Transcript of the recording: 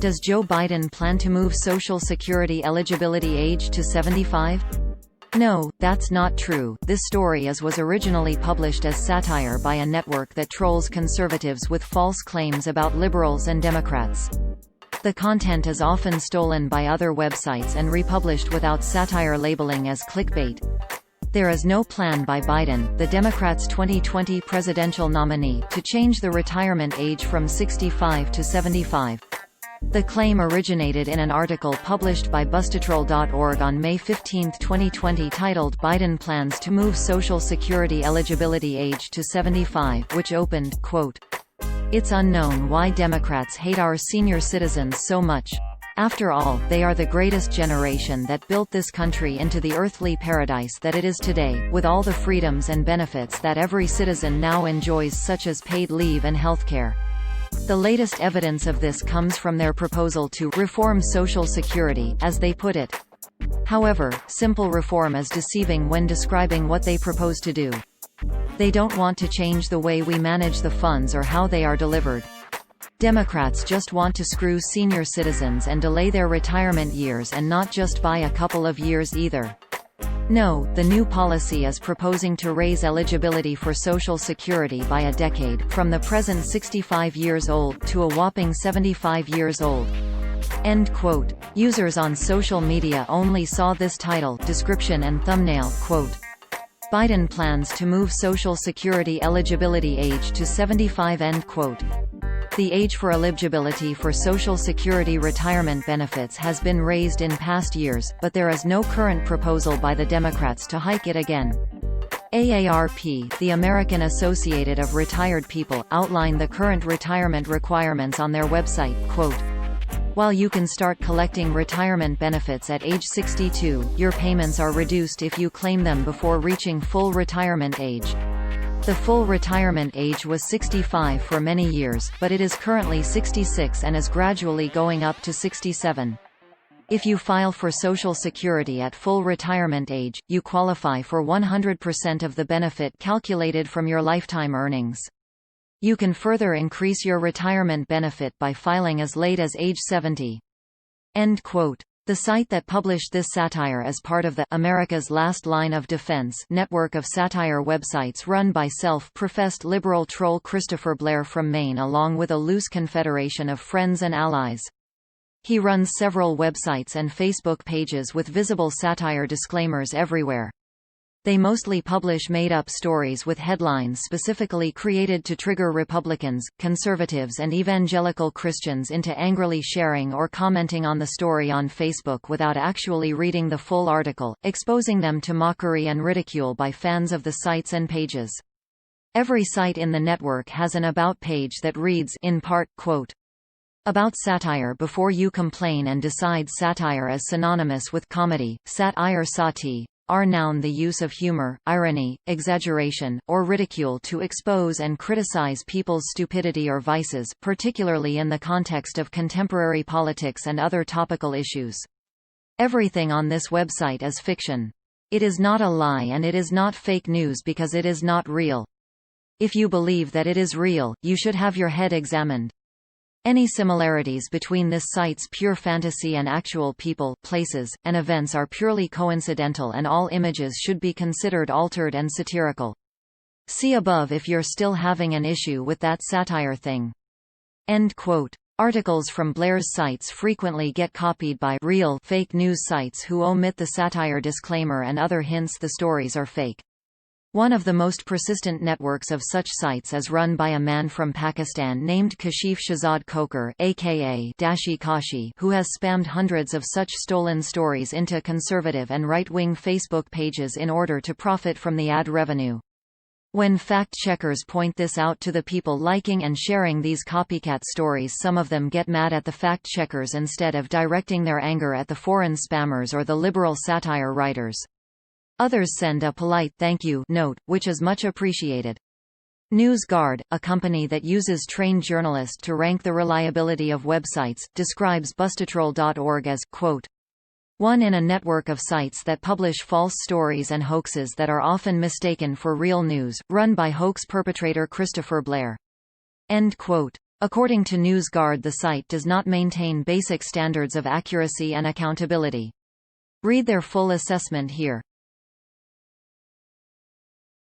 Does Joe Biden plan to move Social Security eligibility age to 75? No, that's not true. This story was originally published as satire by a network that trolls conservatives with false claims about liberals and Democrats. The content is often stolen by other websites and republished without satire labeling as clickbait. There is no plan by Biden, the Democrats' 2020 presidential nominee, to change the retirement age from 65 to 75. The claim originated in an article published by Bustatroll.org on May 15, 2020 titled "Biden Plans to Move Social Security Eligibility Age to 75", which opened, quote, "It's unknown why Democrats hate our senior citizens so much. After all, they are the greatest generation that built this country into the earthly paradise that it is today, with all the freedoms and benefits that every citizen now enjoys, such as paid leave and healthcare. The latest evidence of this comes from their proposal to reform Social Security, as they put it. However, simple reform is deceiving when describing what they propose to do. They don't want to change the way we manage the funds or how they are delivered. Democrats just want to screw senior citizens and delay their retirement years, and not just by a couple of years either. No, the new policy is proposing to raise eligibility for Social Security by a decade, from the present 65 years old to a whopping 75 years old." End quote. Users on social media only saw this title, description and thumbnail, quote, "Biden plans to move Social Security eligibility age to 75", end quote. The age for eligibility for Social Security retirement benefits has been raised in past years, but there is no current proposal by the Democrats to hike it again. AARP, the American Associated of Retired People, outlined the current retirement requirements on their website, quote, "While you can start collecting retirement benefits at age 62, your payments are reduced if you claim them before reaching full retirement age. The full retirement age was 65 for many years, but it is currently 66 and is gradually going up to 67. If you file for Social Security at full retirement age, you qualify for 100% of the benefit calculated from your lifetime earnings. You can further increase your retirement benefit by filing as late as age 70." End quote. The site that published this satire is part of the America's Last Line of Defense network of satire websites run by self-professed liberal troll Christopher Blair from Maine, along with a loose confederation of friends and allies. He runs several websites and Facebook pages with visible satire disclaimers everywhere. They mostly publish made-up stories with headlines specifically created to trigger Republicans, conservatives and evangelical Christians into angrily sharing or commenting on the story on Facebook without actually reading the full article, exposing them to mockery and ridicule by fans of the sites and pages. Every site in the network has an About page that reads, in part, quote, "About satire before you complain and decide satire is synonymous with comedy. Sat-ire sati are noun the use of humor, irony, exaggeration, or ridicule to expose and criticize people's stupidity or vices, particularly in the context of contemporary politics and other topical issues. Everything on this website is fiction. It is not a lie and it is not fake news because it is not real. If you believe that it is real, you should have your head examined. Any similarities between this site's pure fantasy and actual people, places, and events are purely coincidental, and all images should be considered altered and satirical. See above if you're still having an issue with that satire thing." End quote. Articles from Blair's sites frequently get copied by real fake news sites who omit the satire disclaimer and other hints the stories are fake. One of the most persistent networks of such sites is run by a man from Pakistan named Kashif Shahzad Khokhar, aka Dashi Kashi, who has spammed hundreds of such stolen stories into conservative and right-wing Facebook pages in order to profit from the ad revenue. When fact-checkers point this out to the people liking and sharing these copycat stories, some of them get mad at the fact-checkers instead of directing their anger at the foreign spammers or the liberal satire writers. Others send a polite "thank you" note, which is much appreciated. NewsGuard, a company that uses trained journalists to rank the reliability of websites, describes Bustatroll.org as, quote, "one in a network of sites that publish false stories and hoaxes that are often mistaken for real news, run by hoax perpetrator Christopher Blair." End quote. According to NewsGuard, the site does not maintain basic standards of accuracy and accountability. Read their full assessment here.